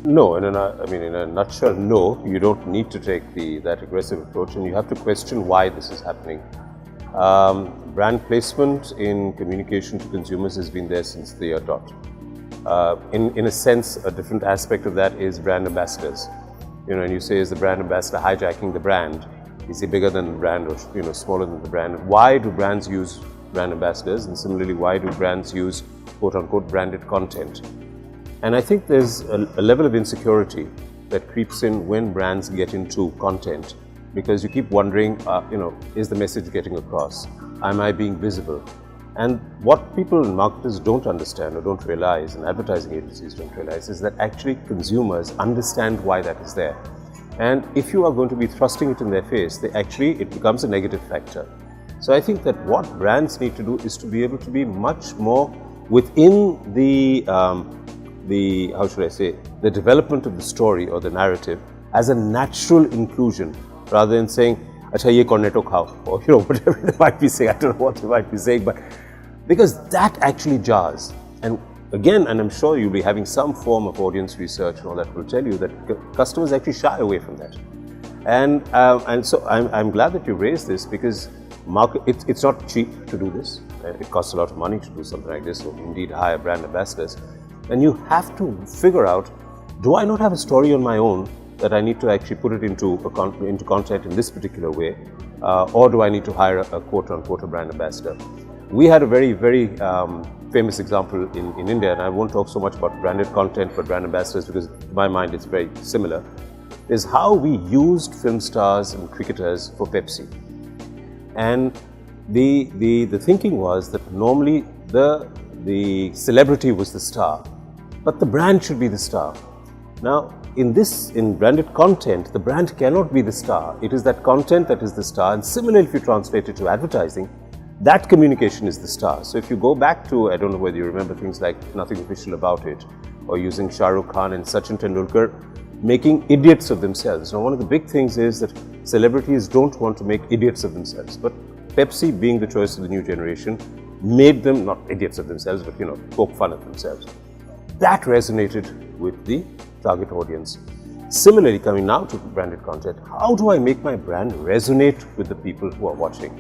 No, in a nutshell, no. You don't need to take that aggressive approach, and you have to question why this is happening. Brand placement in communication to consumers has been there since the year dot. In a sense, a different aspect of that is brand ambassadors. And you say, is the brand ambassador hijacking the brand? Is he bigger than the brand or smaller than the brand? Why do brands use brand ambassadors? And similarly, why do brands use quote-unquote branded content? And I think there's a level of insecurity that creeps in when brands get into content, because you keep wondering, is the message getting across? Am I being visible? And what people and marketers don't understand or don't realize, and advertising agencies don't realize, is that actually consumers understand why that is there. And if you are going to be thrusting it in their face, it becomes a negative factor. So I think that what brands need to do is to be able to be much more within the development of the story or the narrative as a natural inclusion, rather than saying, "Acha ye korne to khao," or whatever they might be saying. I don't know what they might be saying, but because that actually jars. And again, and I'm sure you'll be having some form of audience research and all that will tell you that customers actually shy away from that. And so I'm glad that you raised this, because it's not cheap to do this. It costs a lot of money to do something like this, or indeed hire brand ambassadors. And you have to figure out, do I not have a story on my own that I need to actually put it into content in this particular way, or do I need to hire a quote-unquote brand ambassador? We had a very, very famous example in India, and I won't talk so much about branded content but brand ambassadors, because in my mind it's very similar, is how we used film stars and cricketers for Pepsi. And the thinking was that normally the celebrity was the star, but the brand should be the star. Now, in branded content, the brand cannot be the star. It is that content that is the star. And similarly, if you translate it to advertising, that communication is the star. So if you go back to, I don't know whether you remember things like Nothing Official About It, or using Shah Rukh Khan and Sachin Tendulkar making idiots of themselves. Now, one of the big things is that celebrities don't want to make idiots of themselves, but Pepsi, being the choice of the new generation, made them not idiots of themselves, but poke fun at themselves. That resonated with the target audience. Similarly, coming now to branded content, how do I make my brand resonate with the people who are watching,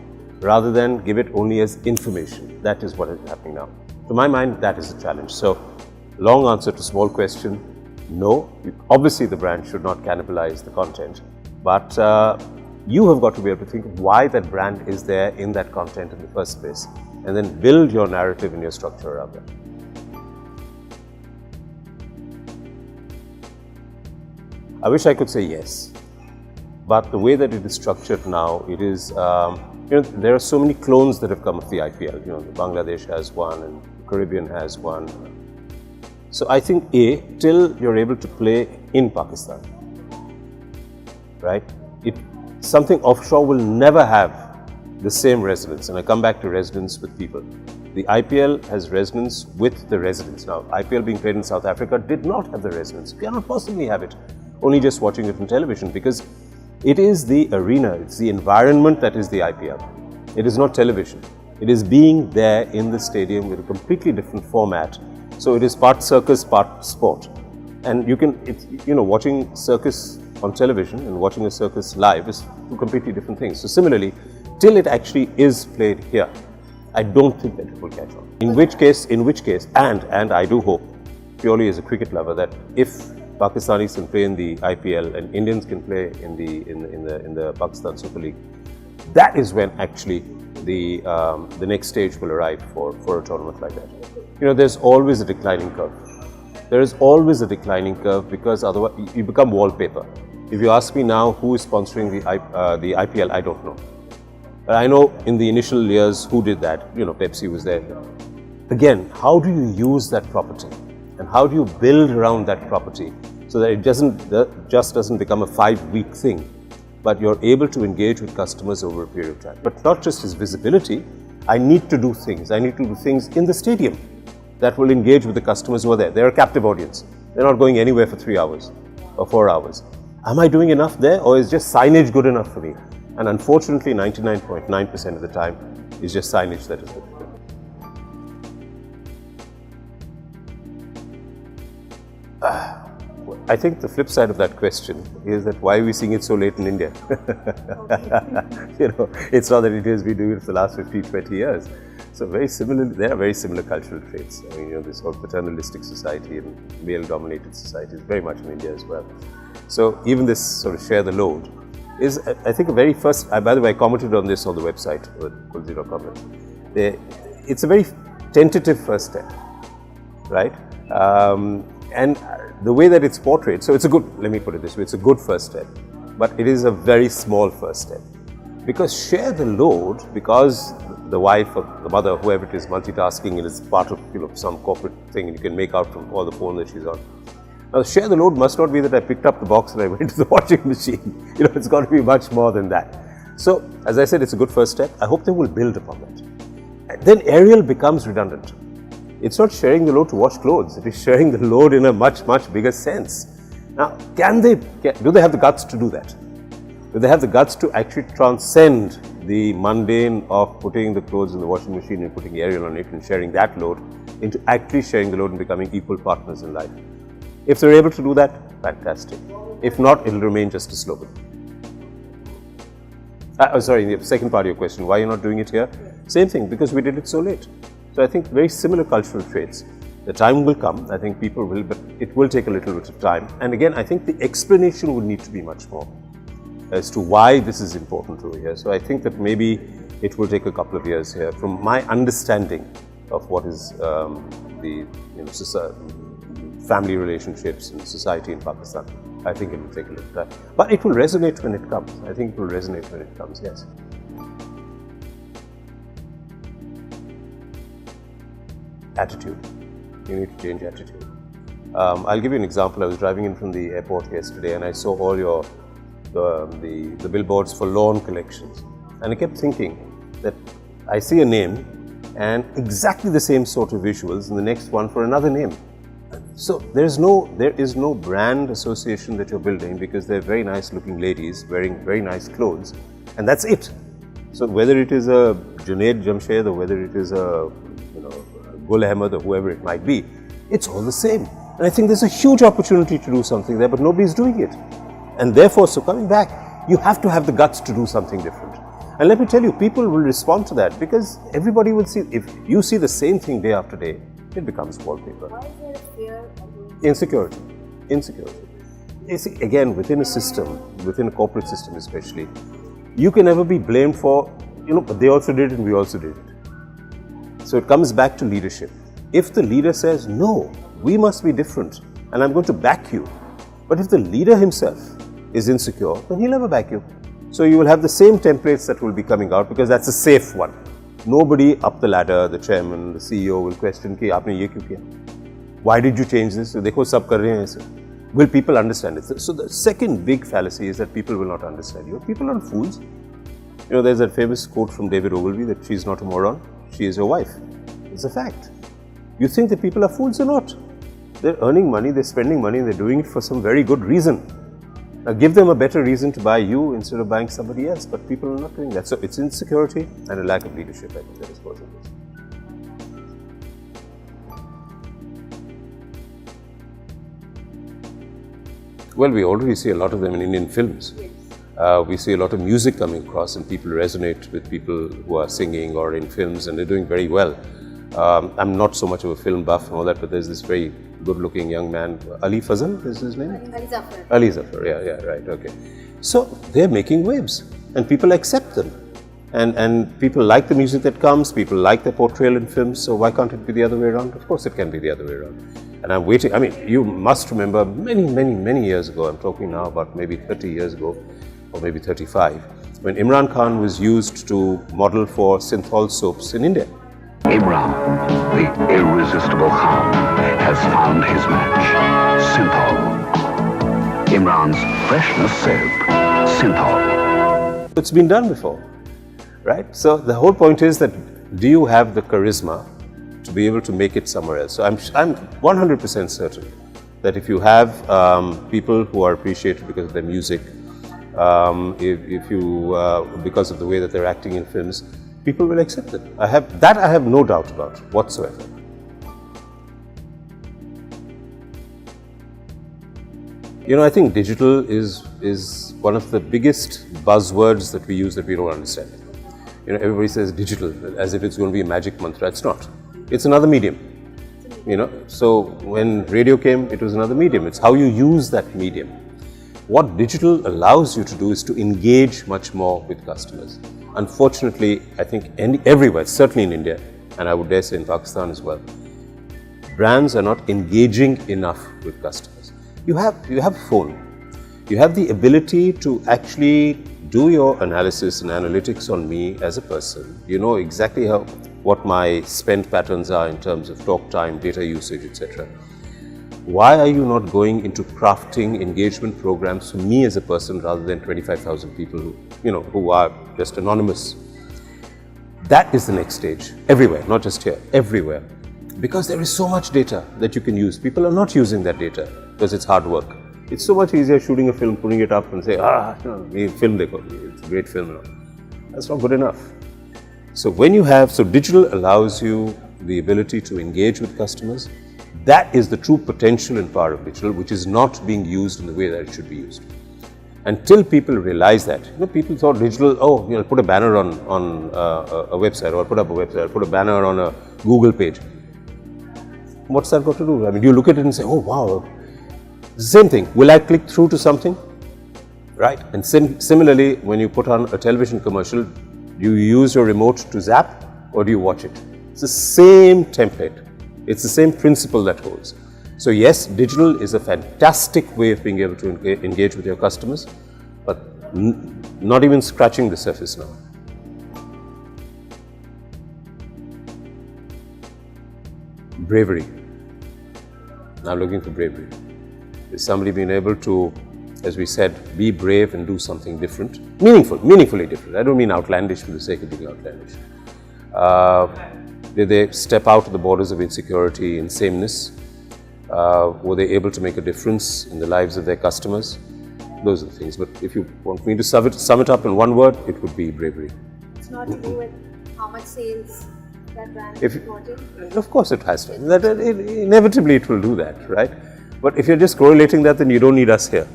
rather than give it only as information? That is what is happening now. To my mind, that is a challenge. So, long answer to small question, no. Obviously, the brand should not cannibalize the content, but you have got to be able to think of why that brand is there in that content in the first place, and then build your narrative and your structure around that. I wish I could say yes, but the way that it is structured now, it is, there are so many clones that have come of the IPL. Bangladesh has one, and the Caribbean has one. So I think till you're able to play in Pakistan, right? Something offshore will never have the same resonance, and I come back to resonance with people. The IPL has resonance with the residents. Now, IPL being played in South Africa did not have the resonance. You cannot possibly have it only just watching it on television, because it is the arena, it's the environment that is the IPL. It is not television. It is being there in the stadium with a completely different format. So it is part circus, part sport. And watching circus on television and watching a circus live is two completely different things. So similarly, till it actually is played here, I don't think that it will catch on. In which case, and I do hope, purely as a cricket lover, that if Pakistanis can play in the IPL and Indians can play in the Pakistan Super League, that is when actually the next stage will arrive for a tournament like that. There's always a declining curve. There is always a declining curve, because otherwise you become wallpaper. If you ask me now who is sponsoring the IPL, I don't know. But I know in the initial years who did that. Pepsi was there. Again, how do you use that property? And how do you build around that property so that it just doesn't become a 5-week thing, but you're able to engage with customers over a period of time? But not just as visibility, I need to do things. I need to do things in the stadium that will engage with the customers who are there. They're a captive audience. They're not going anywhere for 3 hours or 4 hours. Am I doing enough there, or is just signage good enough for me? And unfortunately, 99.9% of the time, it's just signage that is good. I think the flip side of that question is that why are we seeing it so late in India? It's not that it has been doing it for the last 50, 20 years. So very similarly, there are very similar cultural traits. I mean, this whole paternalistic society and male-dominated society is very much in India as well. So even this sort of share the load is, I think, a very first, by the way, I commented on this on the website, kulzi.com. It's a very tentative first step, right? And the way that it's portrayed, so it's a good, let me put it this way, it's a good first step, but it is a very small first step. Because share the load, because the wife or the mother, whoever it is, multitasking and is part of some corporate thing and you can make out from all the phone that she's on. Now, share the load must not be that I picked up the box and I went to the washing machine. It's got to be much more than that. So, as I said, it's a good first step. I hope they will build upon that. And then aerial becomes redundant. It's not sharing the load to wash clothes. It is sharing the load in a much, much bigger sense. Now, do they have the guts to do that? Do they have the guts to actually transcend the mundane of putting the clothes in the washing machine and putting aerial on it and sharing that load into actually sharing the load and becoming equal partners in life? If they're able to do that, fantastic. If not, it'll remain just a slogan. Sorry, the second part of your question, why you're not doing it here? Same thing, because we did it so late. So I think very similar cultural traits. The time will come, I think people will, but it will take a little bit of time. And again, I think the explanation would need to be much more as to why this is important over here. So I think that maybe it will take a couple of years here. From my understanding of what is the family relationships and society in Pakistan, I think it will take a little time. But it will resonate when it comes. I think it will resonate when it comes, yes. Attitude. You need to change attitude. I'll give you an example. I was driving in from the airport yesterday and I saw all the billboards for lawn collections. And I kept thinking that I see a name and exactly the same sort of visuals in the next one for another name. So there is no brand association that you're building because they're very nice looking ladies wearing very nice clothes, and that's it. So whether it is a Junaid Jamshed or whether it is a Gul Ahmed or whoever it might be, it's all the same. And I think there's a huge opportunity to do something there, but nobody's doing it. And therefore, so coming back, you have to have the guts to do something different. And let me tell you, people will respond to that because everybody will see, if you see the same thing day after day, it becomes wallpaper. Why is there a fear of insecurity? Insecurity. You see, again, within a system, within a corporate system especially, you can never be blamed for, but they also did it and we also did it. So it comes back to leadership. If the leader says, no, we must be different and I'm going to back you. But if the leader himself is insecure, then he'll never back you. So you will have the same templates that will be coming out because that's a safe one. Nobody up the ladder, the chairman, the CEO will question, ki, aapne ye kyun kiya? Why did you change this? So dekho sab kar rahe hain aise. Will people understand it? So the second big fallacy is that people will not understand you. People aren't fools. There's that famous quote from David Ogilvy that she's not a moron, she is your wife. It's a fact. You think that people are fools or not? They're earning money, they're spending money, they're doing it for some very good reason. Now give them a better reason to buy you instead of buying somebody else, but people are not doing that. So it's insecurity and a lack of leadership, I think, that is causing this. Well, we already see a lot of them in Indian films. We see a lot of music coming across and people resonate with people who are singing or in films and they're doing very well. I'm not so much of a film buff and all that, but there's this very good-looking young man, Ali Fazal is his name? Ali Zafar. Ali Zafar, yeah, right, okay. So they're making waves and people accept them. And people like the music that comes, people like the portrayal in films, so why can't it be the other way around? Of course it can be the other way around. And I'm waiting, you must remember many years ago, I'm talking now about maybe 30 years ago, or maybe 35, when Imran Khan was used to model for synthol soaps in India. Imran, the irresistible Khan, has found his match. Synthol. Imran's freshness soap. Synthol. It's been done before, right? So the whole point is that do you have the charisma to be able to make it somewhere else? So I'm 100% certain that if you have people who are appreciated because of their music, because of the way that they're acting in films, people will accept it. I have no doubt about whatsoever. You know, I think digital is one of the biggest buzzwords that we use that we don't understand. You know, everybody says digital as if it's going to be a magic mantra. It's not. It's another medium. You know, so when radio came, it was another medium. It's how you use that medium. What digital allows you to do is to engage much more with customers. Unfortunately, I think everywhere, certainly in India, and I would dare say in Pakistan as well, brands are not engaging enough with customers. You have a phone. You have the ability to actually do your analysis and analytics on me as a person. You know exactly what my spend patterns are in terms of talk time, data usage, etc. Why are you not going into crafting engagement programs for me as a person rather than 25,000 people who are just anonymous? That is the next stage, everywhere, not just here, everywhere. Because there is so much data that you can use. People are not using that data because it's hard work. It's so much easier shooting a film, putting it up and say, film dekho, it's a great film. That's not good enough. So digital allows you the ability to engage with customers. That is the true potential and power of digital, which is not being used in the way that it should be used. Until people realize that, people thought digital, put a banner on a website, or put up a website, or put a banner on a Google page. What's that got to do? I mean, do you look at it and say, oh wow, same thing. Will I click through to something? Right? And similarly, when you put on a television commercial, do you use your remote to zap or do you watch it? It's the same template. It's the same principle that holds. So yes, digital is a fantastic way of being able to engage with your customers, but not even scratching the surface now. Bravery. I'm looking for bravery. Is somebody being able to, as we said, be brave and do something different, meaningfully different. I don't mean outlandish for the sake of being outlandish. Did they step out of the borders of insecurity and sameness? Were they able to make a difference in the lives of their customers? Those are the things. But if you want me to sum it up in one word, it would be bravery. It's not to do with how much sales that brand wanted. Of course it has to. Inevitably it will do that, right? But if you're just correlating that, then you don't need us here,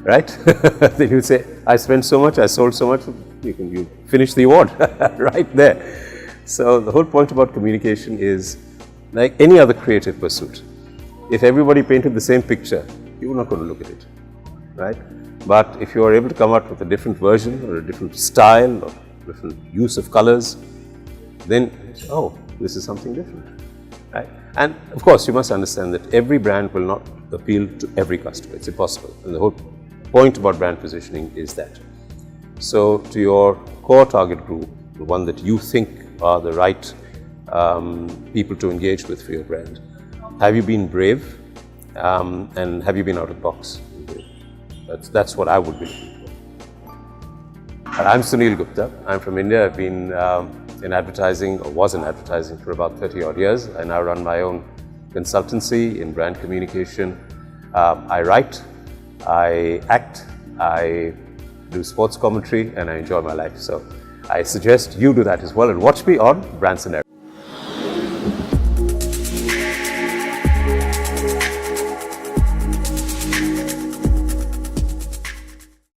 right? Then you say, I spent so much, I sold so much, you finish the award right there. So the whole point about communication is like any other creative pursuit. If everybody painted the same picture, you're not going to look at it, right? But if you are able to come out with a different version or a different style or different use of colors, then, this is something different, right? And of course, you must understand that every brand will not appeal to every customer. It's impossible. And the whole point about brand positioning is that. So to your core target group, the one that you think are the right people to engage with for your brand, have you been brave and have you been out of the box? That's what I would be looking for. I'm Sunil Gupta. I'm from India. I've been in advertising, or was in advertising, for about 30 odd years. I now run my own consultancy in brand communication. I write, I act, I do sports commentary, and I enjoy my life. So I suggest you do that as well and watch me on Brandsynario.